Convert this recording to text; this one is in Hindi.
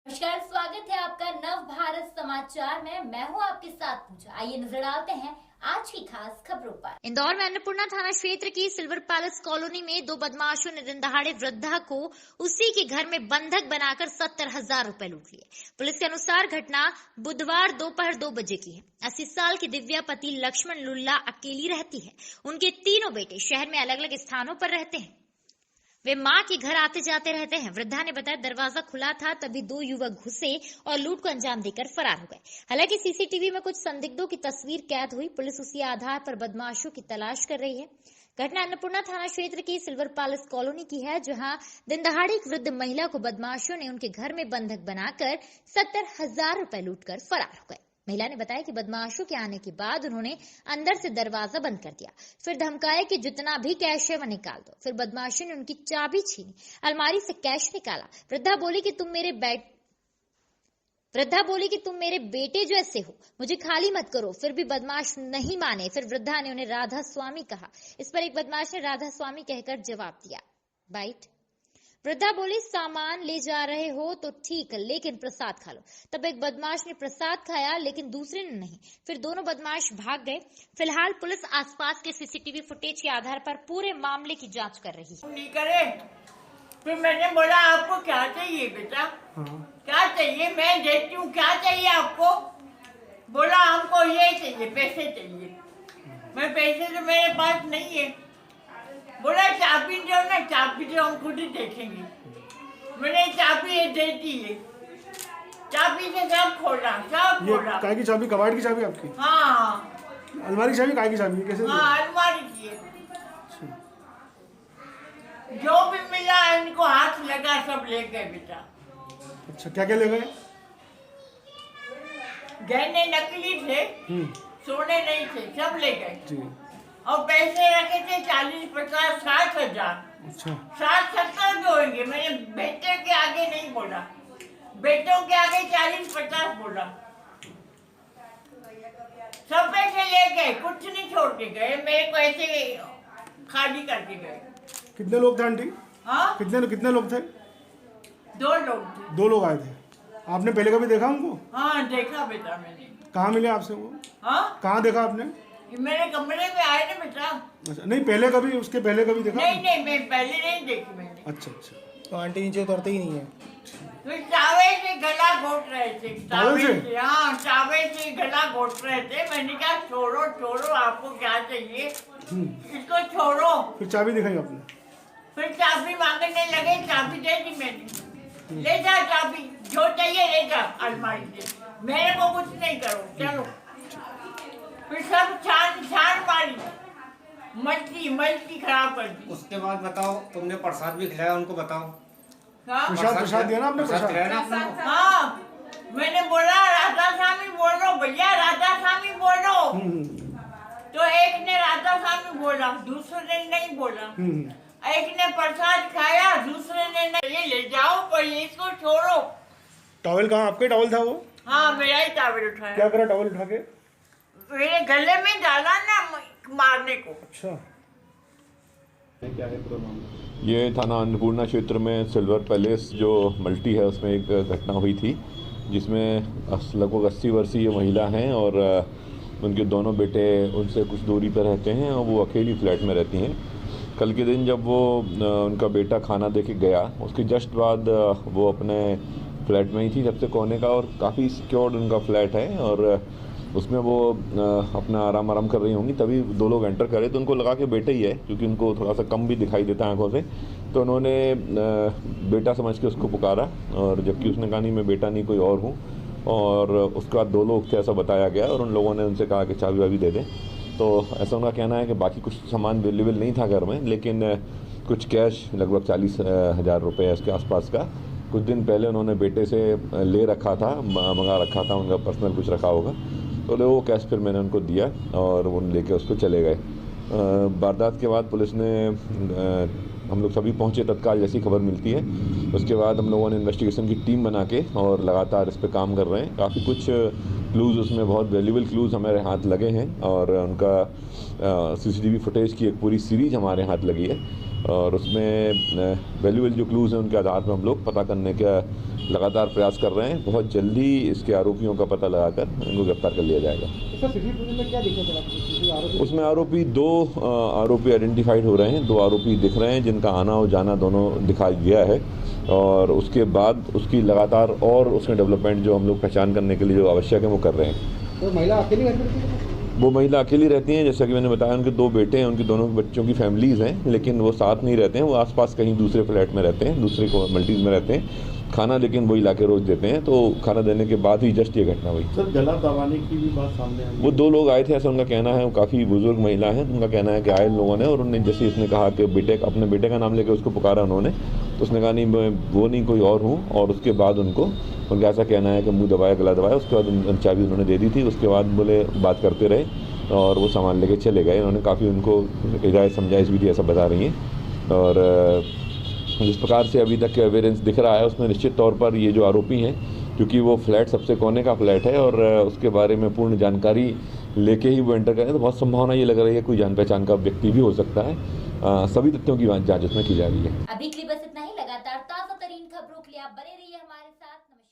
नमस्कार, स्वागत है आपका नव भारत समाचार में। मैं हूं आपके साथ पूजा। आइए नजर डालते हैं आज की खास खबरों पर। इंदौर में अन्नपूर्णा थाना क्षेत्र की सिल्वर पैलेस कॉलोनी में दो बदमाशों ने दिन दहाड़े वृद्धा को उसी के घर में बंधक बनाकर 70,000 रुपए लूट लिए। पुलिस के अनुसार घटना बुधवार दोपहर 2 बजे की है। 80 साल की दिव्या पति लक्ष्मण लुल्ला अकेली रहती है। उनके तीनों बेटे शहर में अलग अलग स्थानों पर रहते हैं। वे मां के घर आते जाते रहते हैं। वृद्धा ने बताया दरवाजा खुला था, तभी दो युवक घुसे और लूट को अंजाम देकर फरार हो गए। हालांकि सीसीटीवी में कुछ संदिग्धों की तस्वीर कैद हुई। पुलिस उसी आधार पर बदमाशों की तलाश कर रही है। घटना अन्नपूर्णा थाना क्षेत्र की सिल्वर पैलेस कॉलोनी की है, जहां दिन दहाड़े एक वृद्ध महिला को बदमाशों ने उनके घर में बंधक बनाकर 70,000 रुपए लूटकर फरार हो गए। महिला ने बताया कि बदमाशों के आने के बाद उन्होंने अंदर से दरवाजा बंद कर दिया, फिर धमकाया कि जितना भी कैश है वह निकाल दो। फिर बदमाशों ने उनकी चाबी छीनी, अलमारी से कैश निकाला। वृद्धा बोली कि तुम मेरे बेटे जैसे हो, मुझे खाली मत करो। फिर भी बदमाश नहीं माने। फिर वृद्धा ने उन्हें राधा स्वामी कहा। इस पर एक बदमाश ने राधा स्वामी कहकर जवाब दिया, बाइट। वृद्धा बोली, सामान ले जा रहे हो तो ठीक, लेकिन प्रसाद खा लो। तब एक बदमाश ने प्रसाद खाया, लेकिन दूसरे ने नहीं। फिर दोनों बदमाश भाग गए। फिलहाल पुलिस आसपास के सीसीटीवी फुटेज के आधार पर पूरे मामले की जांच कर रही है। नहीं करे। फिर मैंने बोला आपको क्या चाहिए बेटा? क्या चाहिए? मैं देती हूँ। क्या चाहिए आपको? बोला हमको ये चाहिए, पैसे चाहिए। मैं पैसे तो मेरे पास नहीं है। बोला चाबी दो ना। चाबी दो, हम खुद ही देखेंगे। मैंने चाबी दे दी है। चाबी से सब खोला, सब खोला। काय की चाबी? कबाड़ की चाबी आपकी? हाँ। अलमारी की चाबी? काय की चाबी? कैसे? हाँ, अलमारी की है। जो भी मिला इनको हाथ लगा, सब ले गए बेटा। अच्छा, क्या क्या ले गए? गहने नकली थे, सोने नहीं थे, सब ले गए। जी। और पैसे रखे थे 40, 50, 60,000। अच्छा। 60, 70 भी होंगे। मैंने बेटे के आगे नहीं बोला, बेटों के आगे 40, 50 बोला। सब पैसे ले गए, कुछ नहीं छोड़ के गए। मेरे को ऐसे खाली करके गए। कितने लोग थे आंटी? हाँ, कितने लोग थे? 2 लोग थे। 2 लोग आए थे। आपने पहले कभी देखा उनको? हाँ, देखा बेटा मैंने। कहाँ मिले आपसे वो? हाँ, कहाँ देखा आपने? मेरे कमरे में आए ना बेटा। अच्छा, नहीं पहले कभी, उसके पहले कभी देखा? नहीं, मैं पहले नहीं देखी मैंने। अच्छा अच्छा। तो आंटी नीचे उतरते ही नहीं है। तो चावे से गला घोट रहे थे। चावे से? हाँ, चावे से गला घोट रहे थे। मैंने कहा छोड़ो, आपको क्या चाहिए, इसको छोड़ो। फिर चाबी दिखाई आपने? फिर चाबी मांगने लगे, चाबी दे दी मैंने। ले जा चाबी, जो चाहिए ले जा अलमारी से, मेरे को कुछ नहीं करो, चलो। फिर सब छान मारी, मल्टी खराब कर दी। उसके बाद बताओ, तुमने प्रसाद भी खिलाया उनको? बताओ। हाँ, प्रसाद दिया ना आपने? प्रसाद प्रसाद खिलाया ना आपने? हाँ, मैंने बोला राधा स्वामी बोलो भैया, राधा स्वामी बोलो। तो एक ने राधा स्वामी बोला, दूसरे ने नहीं बोला। एक ने प्रसाद खाया, दूसरे ने नहीं। ये ले जाओ पर इसको छोड़ो। टॉवेल कहाँ? आपके टॉवेल था वो? हाँ, मेरा ही टॉवेल उठाया। क्या करा टॉवेल उठा के? मेरे गले में डाला ना मारने को। अच्छा, क्या है पूरा मामला? ये थाना अन्नपूर्णा क्षेत्र में सिल्वर पैलेस जो मल्टी है उसमें एक घटना हुई थी, जिसमें लगभग 80 वर्षीय महिला हैं और उनके दोनों बेटे उनसे कुछ दूरी पर रहते हैं और वो अकेली फ्लैट में रहती हैं। कल के दिन जब वो उनका बेटा खाना दे के गया, उसके जस्ट बाद वो अपने फ्लैट में ही थी, सबसे कोने का, और काफ़ी सिक्योर्ड उनका फ्लैट है और उसमें वो अपना आराम कर रही होंगी। तभी 2 लोग एंटर करे तो उनको लगा कि बेटा ही है, क्योंकि उनको थोड़ा सा कम भी दिखाई देता है आंखों से। तो उन्होंने बेटा समझ के उसको पुकारा, और जबकि उसने कहा नहीं मैं बेटा नहीं, कोई और हूँ। और उसके बाद 2 लोग थे ऐसा बताया गया, और उन लोगों ने उनसे कहा कि चाबी वाबी दे दें। तो ऐसा उनका कहना है कि बाकी कुछ सामान अवेलेबल नहीं था घर में, लेकिन कुछ कैश लगभग 40,000 रुपये इसके आसपास का कुछ दिन पहले उन्होंने बेटे से ले रखा था, मंगा रखा था, उनका पर्सनल कुछ रखा होगा। तो वो कैश फिर मैंने उनको दिया और वो लेके उसको चले गए। वारदात के बाद पुलिस ने हम लोग सभी पहुंचे तत्काल जैसी खबर मिलती है। उसके बाद हम लोगों ने इन्वेस्टिगेशन की टीम बना के और लगातार इस पे काम कर रहे हैं। काफ़ी कुछ क्लूज़, उसमें बहुत वैल्यूबल क्लूज़ हमारे हाथ लगे हैं और उनका सीसीटीवी फुटेज की एक पूरी सीरीज हमारे हाथ लगी है। और उसमें वैल्यूएबल जो क्लूज़ हैं उनके आधार पर हम लोग पता करने का लगातार प्रयास कर रहे हैं। बहुत जल्दी इसके आरोपियों का पता लगाकर इनको गिरफ्तार कर लिया जाएगा। उसमें दो आरोपी आइडेंटिफाइड हो रहे हैं, 2 आरोपी दिख रहे हैं जिनका आना और जाना दोनों दिखाई दिया है, और उसके बाद उसकी लगातार और उसमें डेवलपमेंट जो हम लोग पहचान करने के लिए जो आवश्यक है वो कर रहे हैं। तो महिला अकेली रहती है? वो महिला अकेली रहती हैं, जैसा कि मैंने बताया उनके 2 बेटे हैं, उनके दोनों बच्चों की फैमिलीज़ हैं, लेकिन वो साथ नहीं रहते हैं, वो आसपास कहीं दूसरे फ्लैट में रहते हैं, दूसरे को मल्टीज़ में रहते हैं। खाना लेकिन वही लाके रोज़ देते हैं, तो खाना देने के बाद ही जस्ट ये घटना हुई। सर गला दबाने की भी बात सामने आई। वो 2 लोग आए थे, ऐसा उनका कहना है। वो काफ़ी बुजुर्ग महिला है, उनका कहना है कि आए लोगों ने, और उन्होंने जैसे उसने कहा कि अपने बेटे का नाम लेकर उसको पुकारा उन्होंने, तो उसने कहा नहीं मैं वो नहीं कोई और हूँ, और उसके बाद उनका ऐसा कहना है कि मुँह दबाया गला दबाया, उसके बाद चाबी उन्होंने दे दी थी। उसके बाद बोले बात करते रहे और वो सामान लेके चले गए। उन्होंने काफ़ी उनको हिदायत समझाइश भी दी, ऐसा बता रही हैं। और जिस प्रकार से अभी तक एविडेंस दिख रहा है उसमें निश्चित तौर पर ये जो आरोपी हैं, क्योंकि वो फ्लैट सबसे कोने का फ्लैट है और उसके बारे में पूर्ण जानकारी लेके ही वो एंटर करें, तो बहुत संभावना ये लग रही है कोई जान पहचान का व्यक्ति भी हो सकता है। सभी तथ्यों की जांच उसमें की जा रही है। अभी के लिए बस इतना ही। लगातार ताज़ा तरीन खबरों के लिए आप बने रहिए हमारे साथ। नमस्कार।